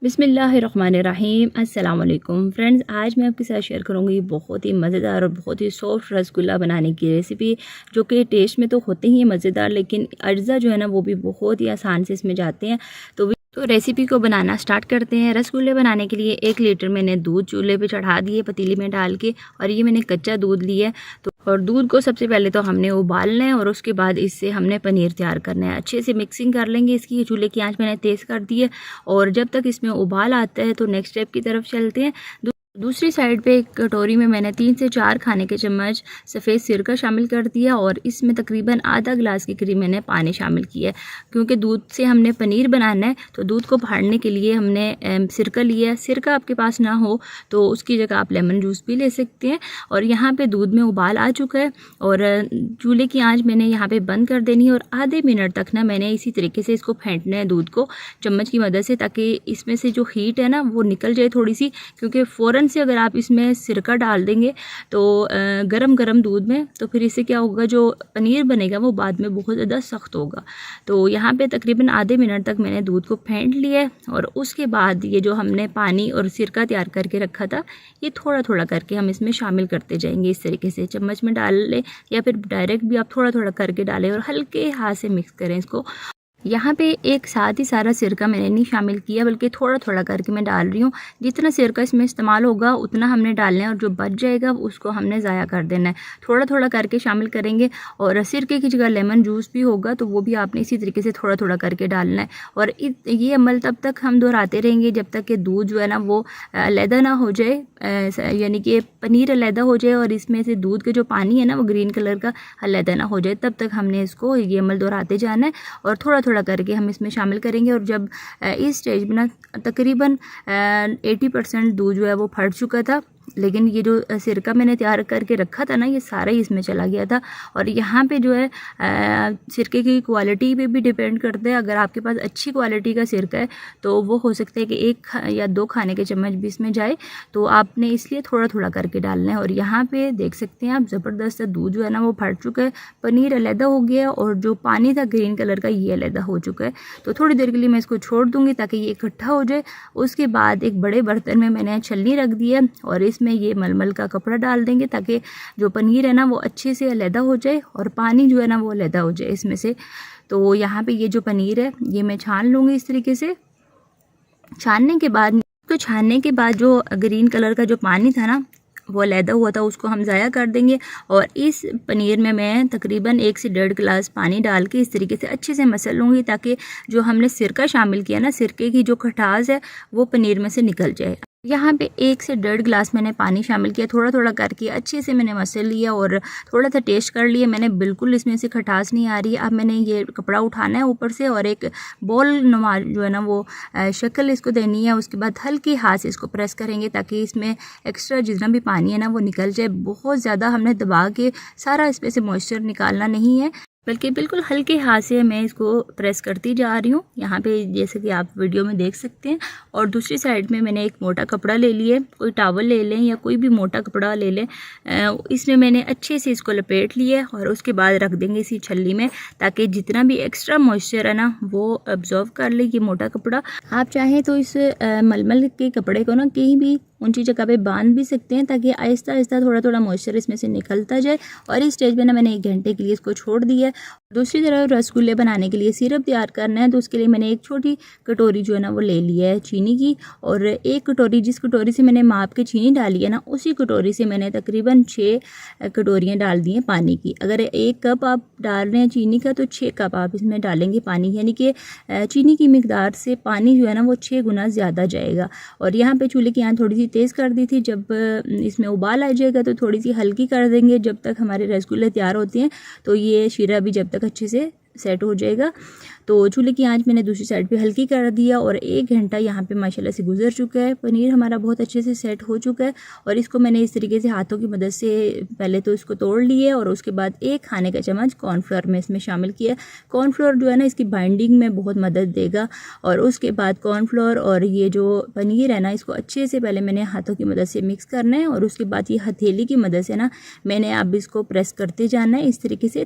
बिस्मिल्लाहिर्रहमानिर्रहीम। अस्सलाम वालेकुम फ्रेंड्स, आज मैं आपके साथ शेयर करूंगी बहुत ही मज़ेदार और बहुत ही सॉफ्ट रसगुल्ला बनाने की रेसिपी, जो कि टेस्ट में तो होते ही मज़ेदार, लेकिन अज्जा जो है ना वो भी बहुत ही आसान से इसमें जाते हैं। तो रेसिपी को बनाना स्टार्ट करते हैं। रसगुल्ले बनाने के लिए 1 लीटर मैंने दूध चूल्हे पे चढ़ा दिए पतीली में डाल के, और ये मैंने कच्चा दूध लिया है। और दूध को सबसे पहले तो हमने उबालना है, और उसके बाद इससे हमने पनीर तैयार करना है। अच्छे से मिक्सिंग कर लेंगे इसकी। चूल्हे की आंच मैंने तेज़ कर दी है, और जब तक इसमें उबाल आता है तो नेक्स्ट स्टेप की तरफ चलते हैं। दूसरी साइड पे एक कटोरी में मैंने 3 से 4 खाने के चम्मच सफ़ेद सिरका शामिल कर दिया, और इसमें तकरीबन आधा गिलास के करीब मैंने पानी शामिल किया है। क्योंकि दूध से हमने पनीर बनाना है, तो दूध को फाड़ने के लिए हमने सिरका लिया है। सिरका आपके पास ना हो तो उसकी जगह आप लेमन जूस भी ले सकते हैं। और यहाँ पे दूध में उबाल आ चुका है, और चूल्हे की आंच मैंने यहाँ पे बंद कर देनी है, और आधे मिनट तक ना मैंने इसी तरीके से इसको फेंटना है दूध को चम्मच की मदद से, ताकि इसमें से जो हीट है ना वो निकल जाए थोड़ी सी। क्योंकि फ़ौरन से अगर आप इसमें सिरका डाल देंगे तो गरम गरम दूध में, तो फिर इससे क्या होगा, जो पनीर बनेगा वो बाद में बहुत ज़्यादा सख्त होगा। तो यहाँ पे तकरीबन आधे मिनट तक मैंने दूध को फेंट लिया है, और उसके बाद ये जो हमने पानी और सिरका तैयार करके रखा था, ये थोड़ा थोड़ा करके हम इसमें शामिल करते जाएंगे। इस तरीके से चम्मच में डाल लें, या फिर डायरेक्ट भी आप थोड़ा थोड़ा करके डालें, और हल्के हाथ से मिक्स करें इसको। यहाँ पे एक साथ ही सारा सिरका मैंने नहीं शामिल किया, बल्कि थोड़ा थोड़ा करके मैं डाल रही हूँ। जितना सिरका इसमें इस्तेमाल होगा उतना हमने डालना है, और जो बच जाएगा उसको हमने ज़ाया कर देना है। थोड़ा थोड़ा करके शामिल करेंगे, और सिरके की जगह लेमन जूस भी होगा तो वो भी आपने इसी तरीके से थोड़ा थोड़ा करके डालना है। और ये अमल तब तक हम दोहराते रहेंगे जब तक कि दूध जो है ना वो अलहदा ना हो जाए, यानी कि पनीर अलहदा हो जाए, और इसमें से दूध के जो पानी है ना वो ग्रीन कलर का अलहदा ना हो जाए। तब तक हमने इसको ये अमल दोहराते जाना है, और थोड़ा थोड़ा करके हम इसमें शामिल करेंगे। और जब इस स्टेज में ना तकरीबन 80% दूध जो है वो फट चुका था, लेकिन ये जो सिरका मैंने तैयार करके रखा था ना, ये सारा ही इसमें चला गया था। और यहाँ पे जो है सिरके की क्वालिटी पे भी डिपेंड करता है। अगर आपके पास अच्छी क्वालिटी का सिरका है तो वो हो सकता है कि 1 या 2 खाने के चम्मच भी इसमें जाए, तो आपने इसलिए थोड़ा थोड़ा करके डालना है। और यहाँ पे देख सकते हैं आप, ज़बरदस्त दूध जो है ना वो फट चुका है, पनीर अलहदा हो गया है, और जो पानी था ग्रीन कलर का ये अलहदा हो चुका है। तो थोड़ी देर के लिए मैं इसको छोड़ दूँगी ताकि ये इकट्ठा हो जाए। उसके बाद एक बड़े बर्तन में मैंने छलनी रख दी है, और इसमें ये मलमल का कपड़ा डाल देंगे, ताकि जो पनीर है ना वो अच्छे से अलहदा हो जाए, और पानी जो है ना वो अलहदा हो जाए इसमें से। तो यहाँ पे ये जो पनीर है ये मैं छान लूँगी इस तरीके से। छानने के बाद जो ग्रीन कलर का जो पानी था ना वो अलहदा हुआ था, उसको हम ज़ाया कर देंगे। और इस पनीर में मैं तकरीबन 1 से 1.5 गिलास पानी डाल के इस तरीके से अच्छे से मसल लूँगी, ताकि जो हमने सिरका शामिल किया ना, सिरके की जो खटास है वो पनीर में से निकल जाए। यहाँ पे 1 से 1.5 गिलास मैंने पानी शामिल किया, थोड़ा थोड़ा करके अच्छे से मैंने मसल लिया, और थोड़ा सा टेस्ट कर लिया मैंने, बिल्कुल इसमें से खटास नहीं आ रही है। अब मैंने ये कपड़ा उठाना है ऊपर से, और एक बॉल नुमा जो है ना वो शक्ल इसको देनी है। उसके बाद हल्के हाथ से इसको प्रेस करेंगे, ताकि इसमें एक्स्ट्रा जितना भी पानी है ना वो निकल जाए। बहुत ज़्यादा हमने दबा के सारा इसमें से मॉइस्चर निकालना नहीं है, बल्कि बिल्कुल हल्के हाथ से मैं इसको प्रेस करती जा रही हूँ, यहाँ पे जैसे कि आप वीडियो में देख सकते हैं। और दूसरी साइड में मैंने एक मोटा कपड़ा ले लिया, कोई टॉवल ले लें या कोई भी मोटा कपड़ा ले लें। इसमें मैंने अच्छे से इसको लपेट लिया, और उसके बाद रख देंगे इसी छल्ली में, ताकि जितना भी एक्स्ट्रा मॉइस्चर है ना वो अब्जॉर्व कर ले ये मोटा कपड़ा। आप चाहें तो इस मलमल के कपड़े को ना कहीं भी ऊंची जगह पे बांध भी सकते हैं, ताकि आहिस्ता आहिस्ता थोड़ा थोड़ा मॉइस्चर इसमें से निकलता जाए। और इस स्टेज में ना मैंने 1 घंटे के लिए इसको छोड़ दिया। दूसरी तरफ रसगुल्ले बनाने के लिए सिरप तैयार करना है, तो उसके लिए मैंने एक छोटी कटोरी जो है ना वो ले लिया है चीनी की, और एक कटोरी, जिस कटोरी से मैंने माप के चीनी डाली है ना, उसी कटोरी से मैंने तकरीबन 6 कटोरियाँ डाल दी हैं पानी की। अगर 1 कप आप डाल रहे हैं चीनी का, तो 6 कप आप इसमें डालेंगे पानी, यानी कि चीनी की मिकदार से पानी जो है ना वो 6 गुना ज़्यादा जाएगा। और यहाँ पे चूल्हे की आंच थोड़ी सी तेज़ कर दी थी। जब इसमें उबाल आ जाएगा तो थोड़ी सी हल्की कर देंगे, जब तक हमारे रसगुल्ले तैयार होते हैं। तो ये शीरा भी जब तक अच्छे से सेट हो जाएगा। तो चूल्हे की आंच मैंने दूसरी साइड पे हल्की कर दिया, और 1 घंटा यहाँ पे माशाल्लाह से गुजर चुका है। पनीर हमारा बहुत अच्छे से सेट हो चुका है, और इसको मैंने इस तरीके से हाथों की मदद से पहले तो इसको तोड़ लिए, और उसके बाद 1 खाने का चम्मच कॉर्नफ्लोर में इसमें शामिल किया। कॉर्नफ्लोर जो है ना इसकी बाइंडिंग में बहुत मदद देगा। और उसके बाद कॉर्नफ्लोर और ये जो पनीर है ना, इसको अच्छे से पहले मैंने हाथों की मदद से मिक्स करना है, और उसके बाद ये हथेली की मदद से ना मैंने अब इसको प्रेस करते जाना है इस तरीके से।